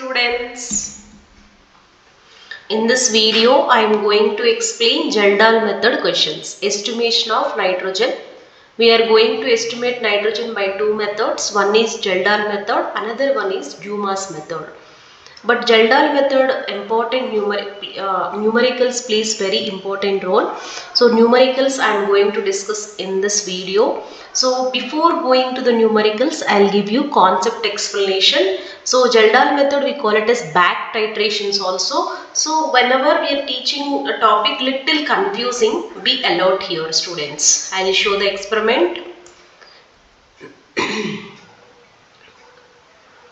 students. In this video, I am going to explain Geldal method questions. Estimation of nitrogen. We are going to estimate nitrogen by two methods. One is Geldal method, another one is Dumas method. But Geldal method important numericals plays very important role. So numericals I am going to discuss in this video. So before going to the numericals, I'll give you concept explanation. So Geldal method we call it as back titrations also. So whenever we are teaching a topic little confusing, be allowed here students. I'll show the experiment.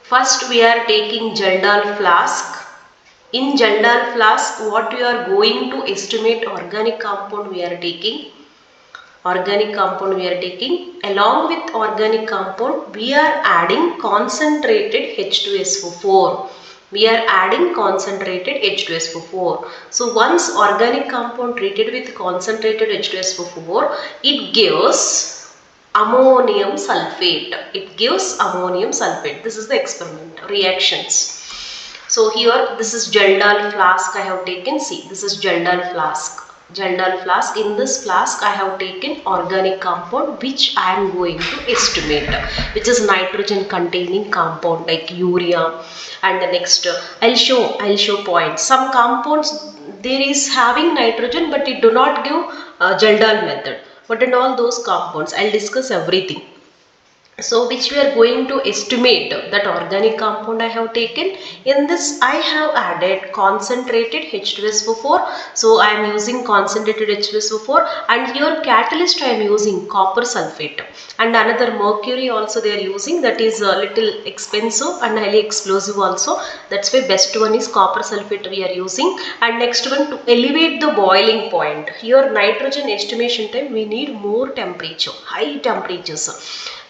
First we are taking Geldal flask. In Geldal flask, what we are going to estimate organic compound we are taking. Along with organic compound, we are adding concentrated H2SO4. So once organic compound treated with concentrated H2SO4, it gives ammonium sulfate. This is the experiment. Reactions. So here this is Geldal flask I have taken. See, this is Geldal flask. In this flask I have taken organic compound which I am going to estimate, which is nitrogen containing compound like urea. And the next I'll show points. Some compounds there is having nitrogen but it do not give Geldal method. But in all those compounds I'll discuss everything. So which we are going to estimate that organic compound I have taken. In this I have added concentrated H2SO4. So I am using concentrated H2SO4, and here catalyst I am using copper sulfate, and another mercury also they are using, that is a little expensive and highly explosive also. That's why best one is copper sulfate we are using. And next one, to elevate the boiling point. Here nitrogen estimation time we need more temperature, high temperatures.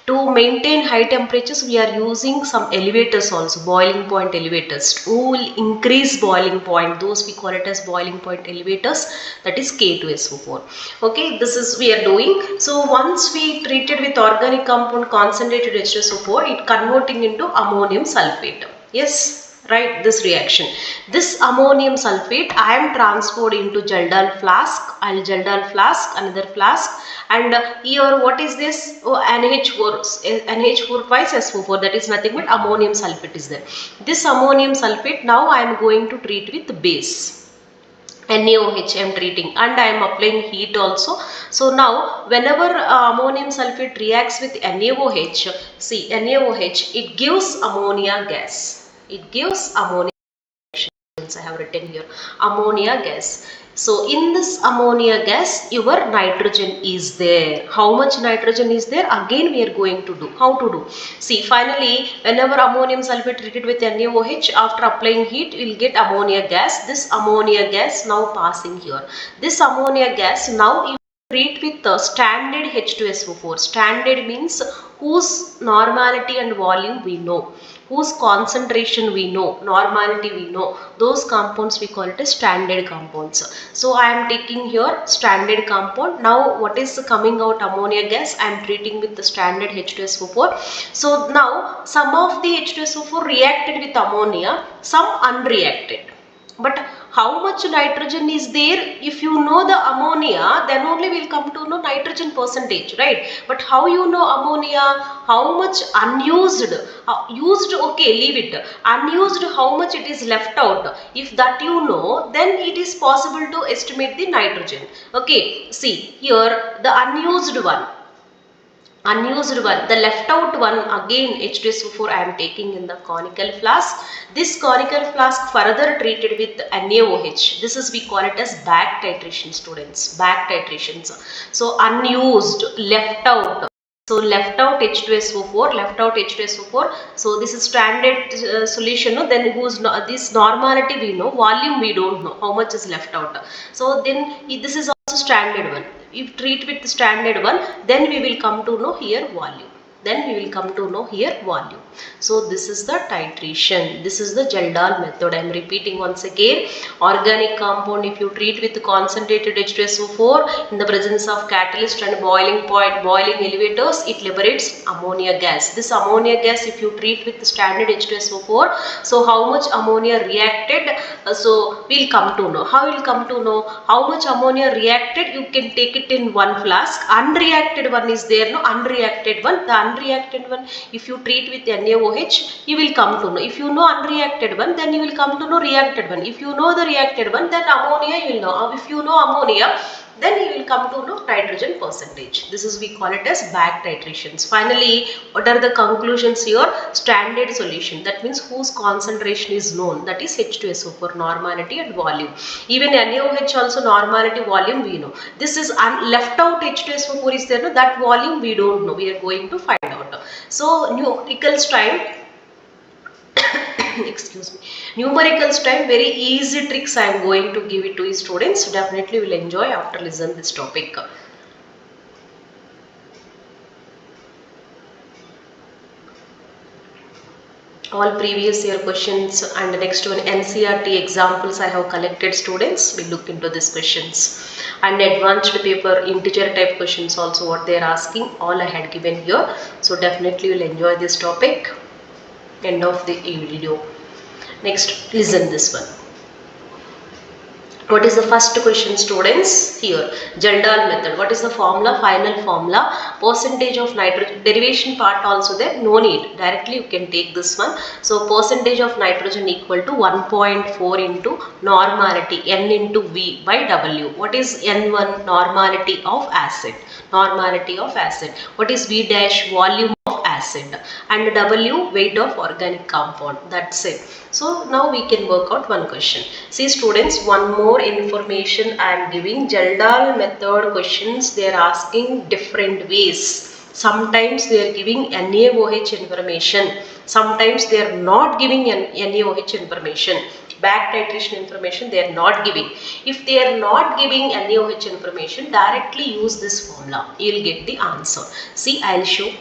To maintain high temperatures, we are using some elevators also, boiling point elevators, who will increase boiling point. Those we call it as boiling point elevators, that is K2SO4. Okay, this is we are doing. So once we treated with organic compound concentrated H2SO4, it converting into ammonium sulfate. Yes. Right, this reaction. This ammonium sulfate I am transferred into Geldal flask. Geldal flask, another flask, and here what is this? Oh, NH4 twice SO4, that is nothing but ammonium sulfate is there. This ammonium sulfate now I am going to treat with base. NaOH I am treating, and I am applying heat also. So now whenever ammonium sulfate reacts with NaOH, see NaOH, it gives ammonia gas. I have written here ammonia gas. So in this ammonia gas your nitrogen is there. How much nitrogen is there? Again we are going to do. How to do? See, finally whenever ammonium sulfate treated with NaOH, after applying heat we will get ammonia gas. This ammonia gas now passing here. This ammonia gas now you treat with the standard H2SO4. Standard means whose normality and volume we know, whose concentration we know, normality we know. Those compounds we call it as standard compounds. So I am taking here standard compound. Now what is coming out ammonia gas? I am treating with the standard H2SO4. So now some of the H2SO4 reacted with ammonia, some unreacted. But how much nitrogen is there? If you know the ammonia, then only we'll come to know nitrogen percentage, right? But how you know ammonia? How much unused? Used, okay, leave it. Unused, how much it is left out? If that you know, then it is possible to estimate the nitrogen. Okay, see here the unused one. The left out one, again H2SO4 I am taking in the conical flask. This conical flask further treated with NaOH. This is we call it as back titration, students. Back titrations. So unused, left out. So left out H2SO4. So this is standard solution. No? Then whose this normality we know, volume we don't know. How much is left out? So then this is also standard one. If treat with the standard one, then we will come to know here volume. Then we will come to know here volume. So this is the titration. This is the Geldahl method. I am repeating once again. Organic compound, if you treat with concentrated H2SO4 in the presence of catalyst and boiling elevators, it liberates ammonia gas. This ammonia gas, if you treat with standard H2SO4, so how much ammonia reacted? So we'll come to know. How will come to know how much ammonia reacted? You can take it in one flask. Unreacted one is there, no? Unreacted one. The unreacted one, if you treat with NaOH, you will come to know. If you know unreacted one, then you will come to know reacted one. If you know the reacted one, then ammonia you will know. If you know ammonia, then you will come to know nitrogen percentage. This is, we call it as back titrations. Finally, what are the conclusions here? Standard solution, that means whose concentration is known, that is H2SO4, normality and volume. Even NaOH also normality, volume we know. This is left out H2SO4 is there, no? That volume we don't know. We are going to find out. So numericals time, excuse me, numericals time, very easy tricks I am going to give it to you students. Definitely will enjoy after listen this topic. All previous year questions and the next one NCERT examples I have collected students. We look into these questions and advanced paper integer type questions also what they are asking, all I had given here. So definitely will enjoy this topic. End of the video. Next, listen this one. What is the first question students? Here, Geldahl method. What is the formula? Final formula. Percentage of nitrogen. Derivation part also there. No need. Directly you can take this one. So percentage of nitrogen equal to 1.4 into normality N into V by W. What is N1? Normality of acid. Normality of acid. What is V dash? Volume of acid. And W, weight of organic compound. That's it. So now we can work out one question. See students, one more information I am giving. Geldahl method questions, they are asking different ways. Sometimes they are giving NaOH information. Sometimes they are not giving NaOH information. Back titration information they are not giving. If they are not giving NaOH information, directly use this formula. You will get the answer. See, I will show.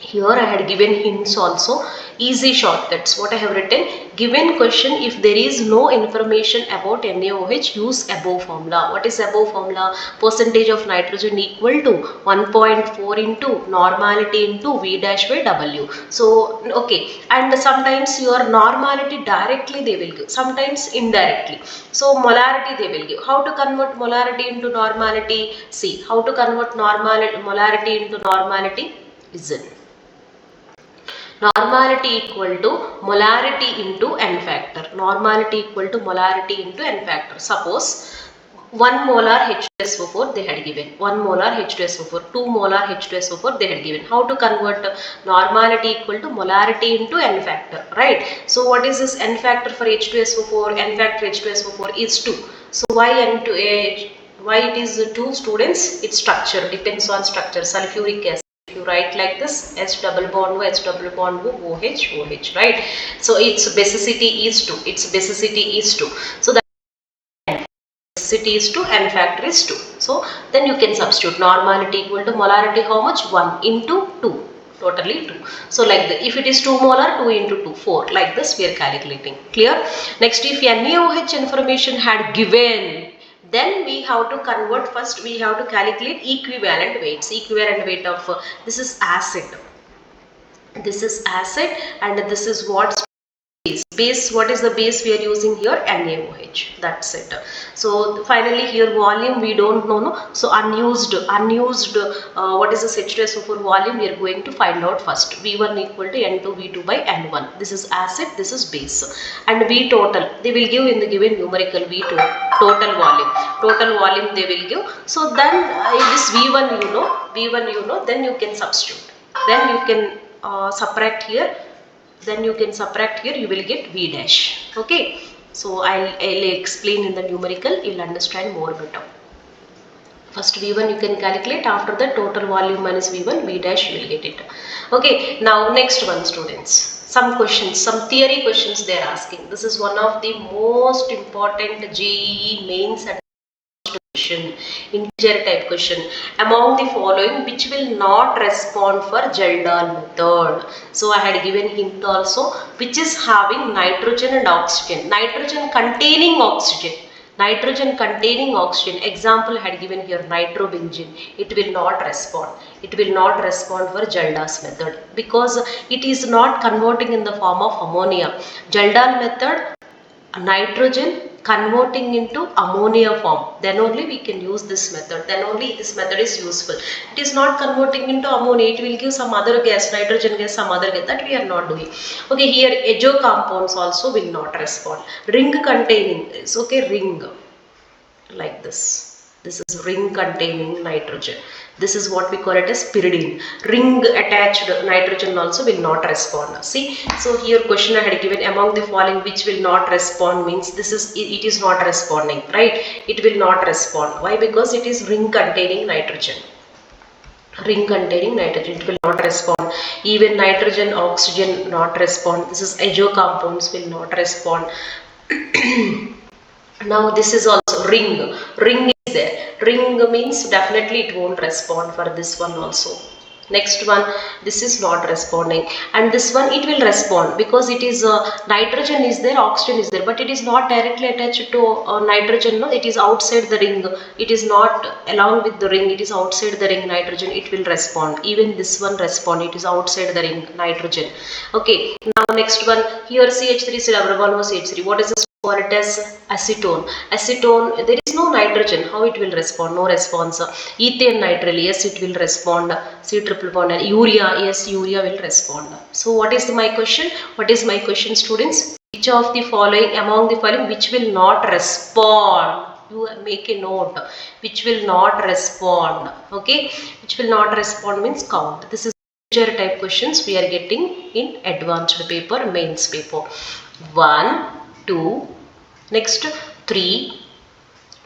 Here I had given hints also, easy shortcuts. What I have written, given question, if there is no information about NaOH, use above formula. What is above formula? Percentage of nitrogen equal to 1.4 into normality into V dash by W. So, okay, and sometimes your normality directly they will give, sometimes indirectly. So, molarity they will give. How to convert molarity into normality? See, how to convert molarity into normality? Listen. Normality equal to molarity into N factor. Normality equal to molarity into N factor. Suppose 1 molar H2SO4 they had given, 1 molar H2SO4, 2 molar H2SO4 they had given. How to convert normality equal to molarity into N factor, right? So what is this N factor for H2SO4? N factor H2SO4 is 2. So why N2H? Why it is 2 students? Its structure depends on structure. Sulfuric acid. If you write like this, S double bond O, S double bond O, OH, OH, right? So its basicity is 2. Its basicity is 2. So that basicity is 2, N factor is 2. So then you can substitute normality equal to molarity how much? 1 into 2. Totally 2. So like the, if it is 2 molar, 2 into 2, 4. Like this we are calculating. Clear? Next, if NaOH information had given, then we have to convert. First we have to calculate equivalent weights. Equivalent weight of this is acid. This is acid and this is what? Base. What is the base we are using here? NaOH. That's it. So finally here volume we don't know, no? So unused what is the H2SO4 volume? We are going to find out first. V1 equal to N2 V2 by N1. This is acid, this is base. And V total they will give in the given numerical V total volume. Total volume they will give. So then this V1 you know, then you can substitute. Then you can subtract here. Then you can subtract here, you will get V dash. Okay, so I'll explain in the numerical, you'll understand more better. First V1 you can calculate, after the total volume minus V1, V dash you will get it. Okay, now next one students. Some questions, some theory questions they are asking. This is one of the most important JEE mains and question, integer type question. Among the following, which will not respond for Geldal method? So I had given hint also, which is having nitrogen and oxygen. Nitrogen containing oxygen. Nitrogen containing oxygen. Example I had given here, nitrobenzene. It will not respond. It will not respond for Geldal's method because it is not converting in the form of ammonia. Geldal method, nitrogen converting into ammonia form, then only we can use this method, then only this method is useful. It is not converting into ammonia, it will give some other gas, nitrogen gas, some other gas, that we are not doing. Okay, here azo compounds also will not respond. Ring containing is okay, ring like this is ring containing nitrogen. This is what we call it as pyridine. Ring attached nitrogen also will not respond. See, so here question I had given, among the following which will not respond, means this is it is not responding, right? It will not respond. Why? Because it is ring containing nitrogen. Ring containing nitrogen, it will not respond. Even nitrogen, oxygen not respond. This is azo compounds will not respond. Now this is also ring. Ring is there. Ring means definitely it won't respond for this one also. Next one, this is not responding, and this one it will respond because it is nitrogen is there, oxygen is there, but it is not directly attached to nitrogen. No, it is outside the ring. It is not along with the ring. It is outside the ring. Nitrogen, it will respond. Even this one respond. It is outside the ring. Nitrogen. Okay. Now next one here, CH3 double bond CH3. What is this? Call it as acetone. Acetone, there is no nitrogen. How it will respond? No response. Ethane nitrile, yes, it will respond. C triple bond. And urea, yes, urea will respond. So what is my question? What is my question, students? Which of the following, among the following, which will not respond? You make a note. Which will not respond? Okay, which will not respond means count. This is type questions we are getting in advanced paper, mains paper. 1, 2, next 3,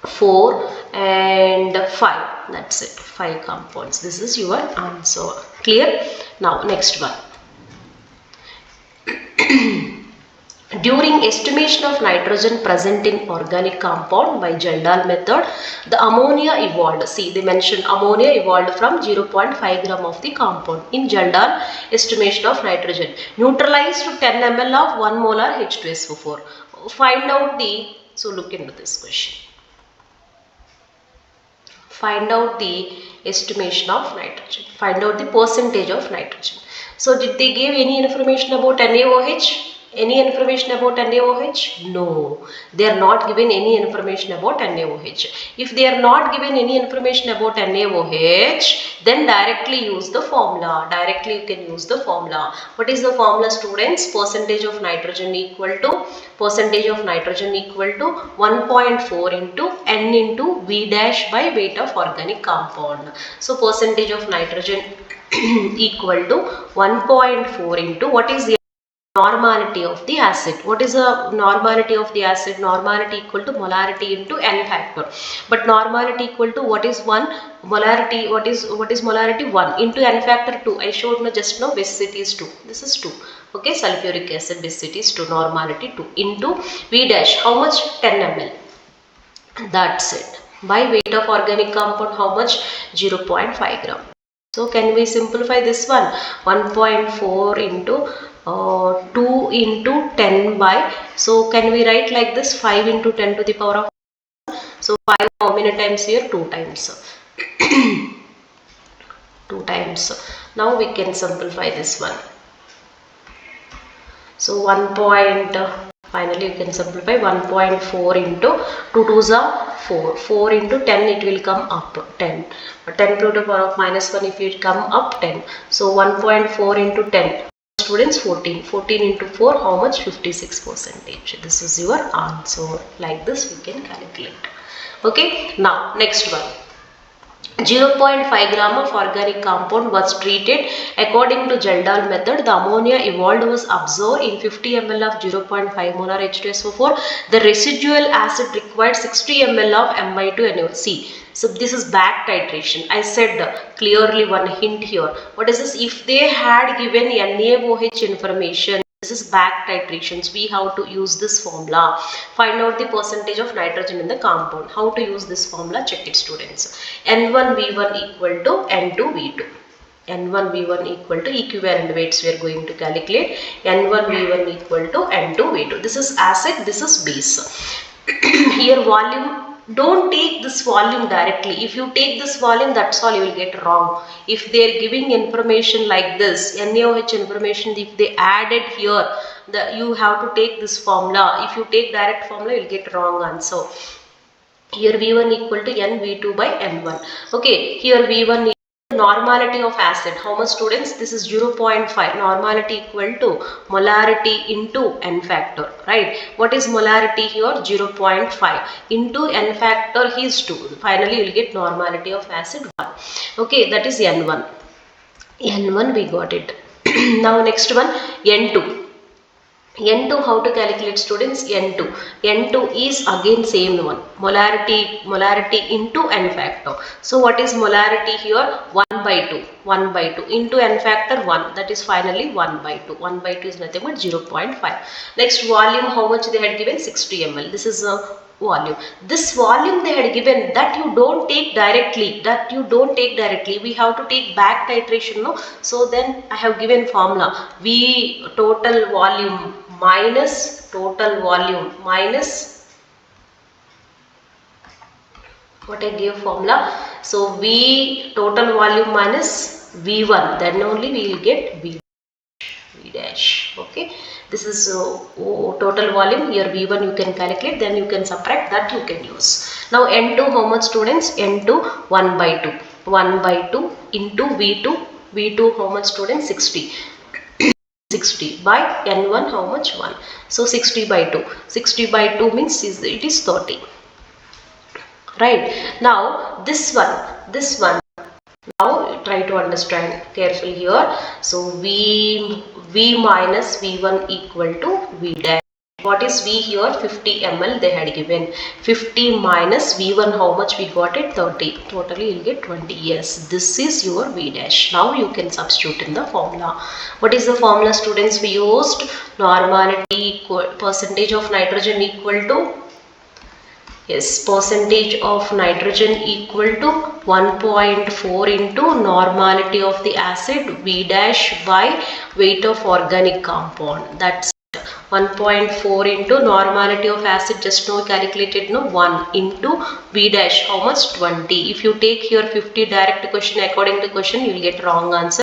4 and 5. That's it. 5 compounds. This is your answer. Clear? Now next one. During estimation of nitrogen present in organic compound by Geldal method, the ammonia evolved. See, they mentioned ammonia evolved from 0.5 gram of the compound in Geldal estimation of nitrogen. Neutralized to 10 ml of 1 molar H2SO4. Find out the, so look into this question. Find out the estimation of nitrogen. Find out the percentage of nitrogen. So did they give any information about NaOH? Any information about NaOH? No, they are not given any information about NaOH. If they are not given any information about NaOH, then directly use the formula. Directly you can use the formula. What is the formula, students? Percentage of nitrogen equal to 1.4 into N into V dash by weight of organic compound. So percentage of nitrogen equal to 1.4 into, what is the normality of the acid? What is the normality of the acid? Normality equal to molarity into N factor. But normality equal to, what is 1? Molarity, what is molarity? 1 into N factor 2. I showed no just now, viscosity is 2. This is 2. Okay, sulfuric acid viscosity is 2, normality 2 into V dash. How much? 10 ml. That's it. By weight of organic compound, how much? 0.5 gram. So can we simplify this one? 1.4 into 2 into 10 by, so can we write like this, 5 into 10 to the power of, so 5 how many times here? 2 times. 2 times. Now we can simplify this one. So 1. Finally you can simplify 1.4 into 2 2s are 4. 4 into 10 it will come up 10. 10 to the power of minus 1 if it come up 10. So 1.4 into 10. Students, 14. 14 into 4, how much? 56%. This is your answer. Like this we can calculate. Okay. Now next one. 0.5 gram of organic compound was treated according to Geldal method. The ammonia evolved was absorbed in 50 ml of 0.5 molar H2SO4. The residual acid required 60 ml of M/2NaOH. So this is back titration. I said clearly one hint here. What is this? If they had given NaOH information, This is back titrations. We have to use this formula. Find out the percentage of nitrogen in the compound. How to use this formula? Check it, students. N1V1 equal to N2V2. N1V1 equal to equivalent weights we are going to calculate. N1V1 equal to N2V2. This is acid, this is base. Here volume, don't take this volume directly. If you take this volume, that's all you will get wrong. If they are giving information like this, NaOH information, if they added here, you have to take this formula. If you take direct formula, you will get wrong answer. Here V1 equal to NV2 by N1. Okay, here V1 is normality of acid. How much, students? This is 0.5. Normality equal to molarity into N factor, right? What is molarity here? 0.5 into N factor is 2. Finally, you will get normality of acid 1. Okay, that is N1. N1 we got it. Now next one, N2. N2, how to calculate, students? N2 is again same one, molarity into N factor. So what is molarity here? 1 by 2 into N factor 1, that is finally 1 by 2. 1 by 2 is nothing but 0.5. Next, volume, how much they had given? 60 ml. This is a volume. This volume they had given, that you don't take directly, we have to take back titration, no? So then I have given formula, V total volume minus total volume minus what I gave formula. So V total volume minus V1, then only we will get V dash. Okay, this is total volume. Here V1 you can calculate, then you can subtract, that you can use. Now N2, how much, students? N2 1 by 2. 1 by 2 into V2 how much, students? 60. 60 by N1 how much? 1. So 60 by 2. 60 by 2 means it is 30. Right. Now this one. Now try to understand carefully here. So V minus V1 equal to V dash. What is V here? 50 ml they had given. 50 minus V1, how much we got it? 30. Totally you will get 20. Yes, this is your V dash. Now you can substitute in the formula. What is the formula, students, we used? Normality percentage of nitrogen equal to, yes, percentage of nitrogen equal to 1.4 into normality of the acid V dash by weight of organic compound. That's 1.4 into normality of acid, just now calculated, no, 1 into V dash, how much? 20. If you take here 50 direct question, according to question, you will get wrong answer.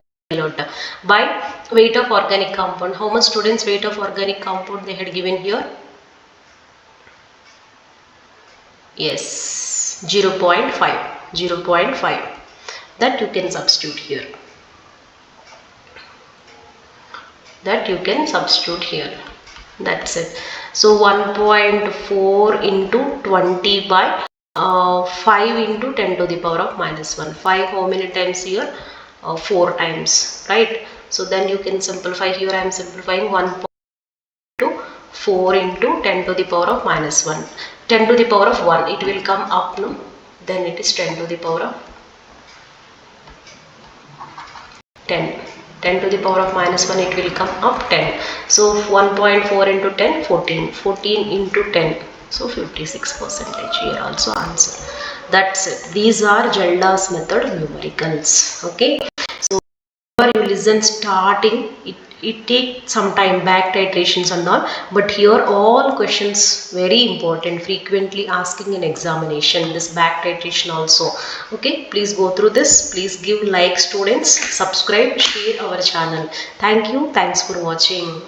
By weight of organic compound. How much, students? Weight of organic compound they had given here? Yes, 0.5. That you can substitute here. That's it. So 1.4 into 20 by 5 into 10 to the power of minus 1. 5 how many times here? 4 times, right? So then you can simplify. Here I am simplifying 1.4 into 10 to the power of minus 1. 10 to the power of 1, it will come up, no? Then it is 10 to the power of 10. 10 to the power of minus 1, it will come up 10. So 1.4 into 10, 14. 14 into 10. So 56% here also answer. That's it. These are Gelda's method numericals. Okay. So you listen starting, it takes some time, back titrations and all, but here all questions very important, frequently asking in examination, this back titration also. Okay, please go through this. Please give like, students, subscribe, share our channel. Thank you. Thanks for watching.